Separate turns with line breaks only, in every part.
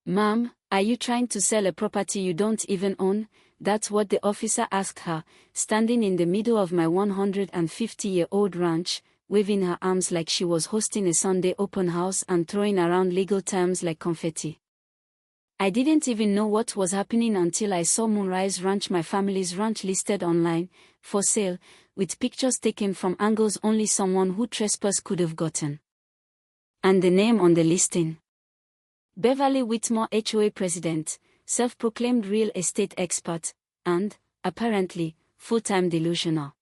"Ma'am, are you trying to sell a property you don't even own?" That's what the officer asked her, standing in the middle of my 150-year-old ranch, waving her arms like she was hosting a Sunday open house and throwing around legal terms like confetti. I didn't even know what was happening until I saw Moonrise Ranch, my family's ranch, listed online, for sale, with pictures taken from angles only someone who trespassed could have gotten. And the name on the listing: Beverly Whitmore, HOA president, self-proclaimed real estate expert, and, apparently, full-time delusional.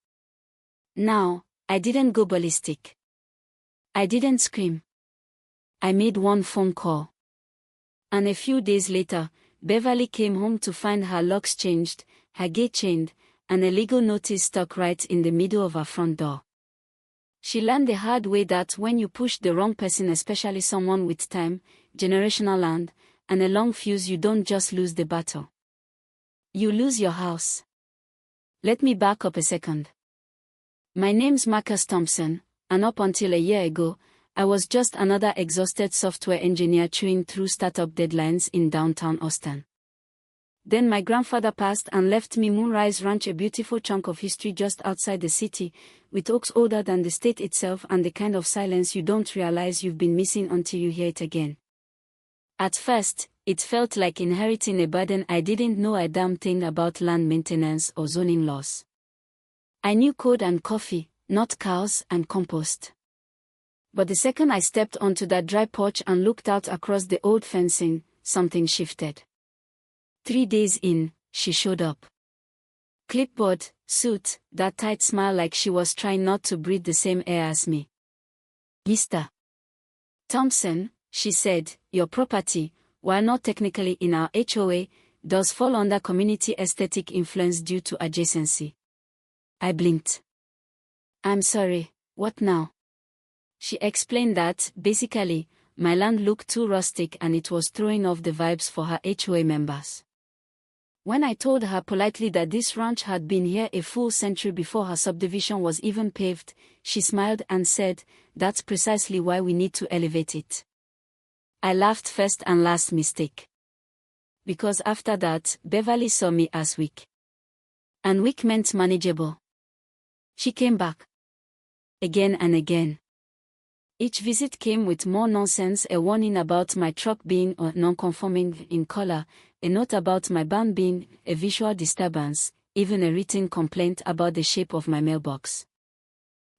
Now, I didn't go ballistic. I didn't scream. I made one phone call. And a few days later, Beverly came home to find her locks changed, her gate chained, and a legal notice stuck right in the middle of her front door. She learned the hard way that when you push the wrong person, especially someone with time, generational land, and a long fuse, you don't just lose the battle. You lose your house. Let me back up a second. My name's Marcus Thompson, and up until a year ago, I was just another exhausted software engineer chewing through startup deadlines in downtown Austin. Then my grandfather passed and left me Moonrise Ranch, a beautiful chunk of history just outside the city, with oaks older than the state itself and the kind of silence you don't realize you've been missing until you hear it again. At first, it felt like inheriting a burden I didn't know a damn thing about: land maintenance or zoning laws. I knew code and coffee, not cows and compost. But the second I stepped onto that dry porch and looked out across the old fencing, something shifted. 3 days in, she showed up. Clipboard, suit, that tight smile like she was trying not to breathe the same air as me. "Mr. Thompson," she said, "your property, while not technically in our HOA, does fall under community aesthetic influence due to adjacency." I blinked. "I'm sorry, what now?" She explained that, basically, my land looked too rustic and it was throwing off the vibes for her HOA members. When I told her politely that this ranch had been here a full century before her subdivision was even paved, she smiled and said, "That's precisely why we need to elevate it." I laughed. First and last mistake. Because after that, Beverly saw me as weak. And weak meant manageable. She came back. Again and again. Each visit came with more nonsense: a warning about my truck being non-conforming in color, a note about my barn being a visual disturbance, even a written complaint about the shape of my mailbox.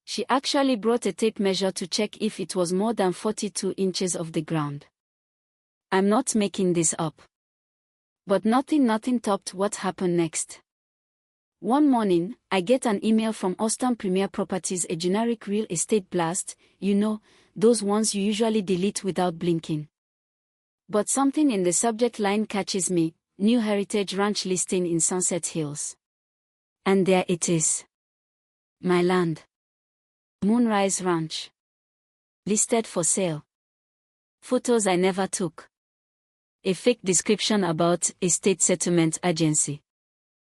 She actually brought a tape measure to check if it was more than 42 inches off the ground. I'm not making this up. But nothing topped what happened next. One morning, I get an email from Austin Premier Properties, a generic real estate blast, you know, those ones you usually delete without blinking. But something in the subject line catches me: New Heritage Ranch listing in Sunset Hills. And there it is. My land. Moonrise Ranch. Listed for sale. Photos I never took. A fake description about estate settlement agency.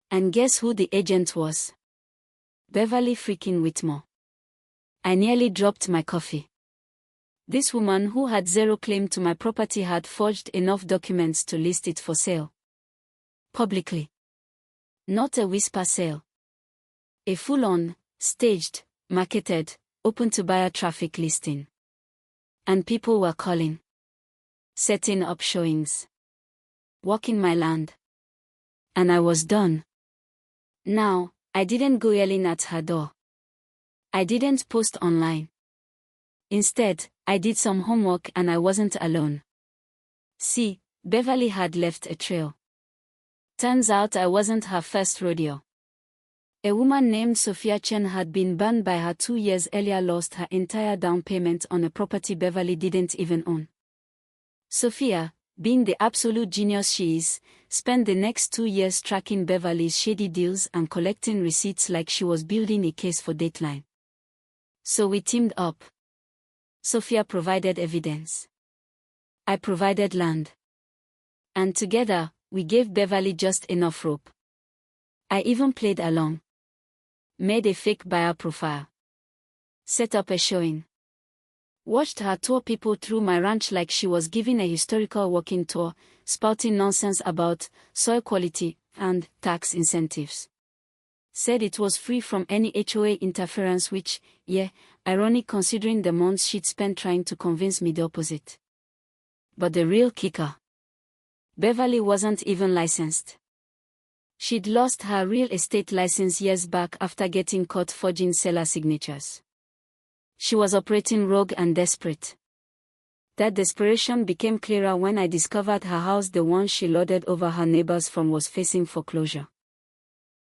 And guess who the agent was? Beverly freaking Whitmore. I nearly dropped my coffee. This woman, who had zero claim to my property, had forged enough documents to list it for sale. Publicly. Not a whisper sale. A full-on, staged, marketed, open-to-buyer traffic listing. And people were calling. Setting up showings. Walking my land. And I was done. Now, I didn't go yelling at her door. I didn't post online. Instead, I did some homework and I wasn't alone. See, Beverly had left a trail. Turns out I wasn't her first rodeo. A woman named Sophia Chen had been burned by her 2 years earlier, lost her entire down payment on a property Beverly didn't even own. Sophia, being the absolute genius she is, spent the next 2 years tracking Beverly's shady deals and collecting receipts like she was building a case for Dateline. So we teamed up. Sophia provided evidence. I provided land. And together, we gave Beverly just enough rope. I even played along. Made a fake buyer profile. Set up a showing. Watched her tour people through my ranch like she was giving a historical walking tour, spouting nonsense about soil quality and tax incentives. Said it was free from any HOA interference, which, yeah, ironic considering the months she'd spent trying to convince me the opposite. But the real kicker: Beverly wasn't even licensed. She'd lost her real estate license years back after getting caught forging seller signatures. She was operating rogue and desperate. That desperation became clearer when I discovered her house, the one she lorded over her neighbors from, was facing foreclosure.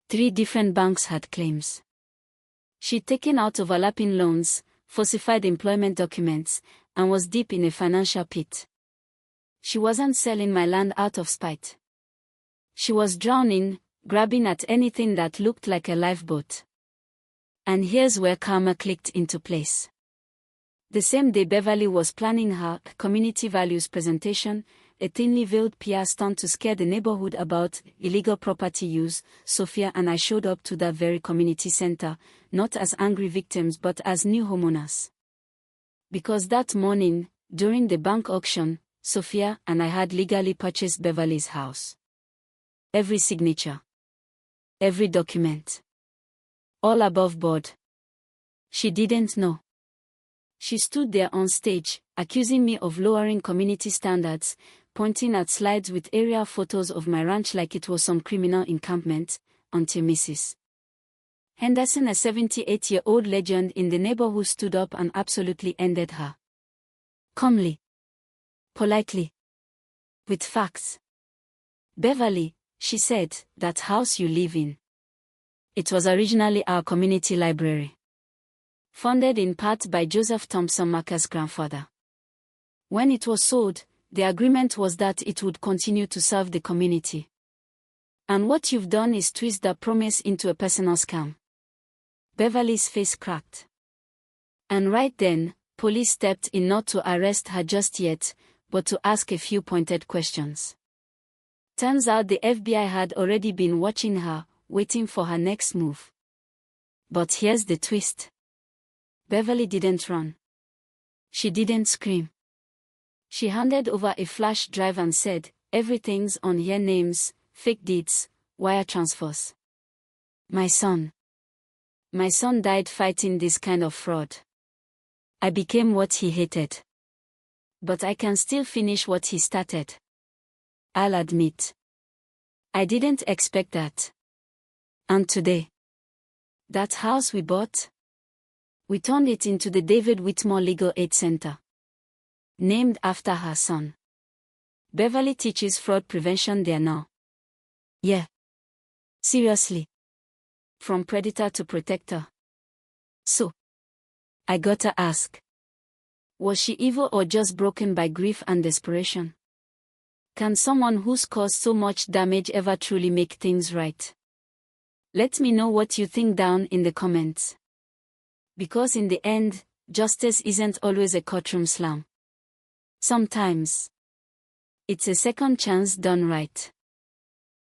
3 different banks had claims. She'd taken out overlapping loans, falsified employment documents, and was deep in a financial pit. She wasn't selling my land out of spite. She was drowning, grabbing at anything that looked like a lifeboat. And here's where karma clicked into place. The same day Beverly was planning her community values presentation, a thinly veiled PR stunt to scare the neighborhood about illegal property use, Sophia and I showed up to that very community center, not as angry victims but as new homeowners. Because that morning, during the bank auction, Sophia and I had legally purchased Beverly's house. Every signature. Every document. All above board. She didn't know. She stood there on stage, accusing me of lowering community standards, pointing at slides with aerial photos of my ranch like it was some criminal encampment, until Mrs. Henderson, a 78-year-old legend in the neighborhood, stood up and absolutely ended her. Calmly. Politely. With facts. Beverly, she said, that house you live in. It was originally our community library. Funded in part by Joseph Thompson Marker's grandfather. When it was sold, the agreement was that it would continue to serve the community. And what you've done is twist that promise into a personal scam. Beverly's face cracked. And right then, police stepped in, not to arrest her just yet, but to ask a few pointed questions. Turns out the FBI had already been watching her, waiting for her next move. But here's the twist. Beverly didn't run. She didn't scream. She handed over a flash drive and said, "Everything's on here: names, fake deeds, wire transfers. My son died fighting this kind of fraud. I became what he hated. But I can still finish what he started. I'll admit. I didn't expect that. And today, that house we bought, we turned it into the David Whitmore Legal Aid Center. Named after her son. Beverly teaches fraud prevention there now. Yeah. Seriously. From predator to protector. So, I gotta ask. Was she evil or just broken by grief and desperation? Can someone who's caused so much damage ever truly make things right? Let me know what you think down in the comments. Because in the end, justice isn't always a courtroom slam. Sometimes, it's a second chance done right.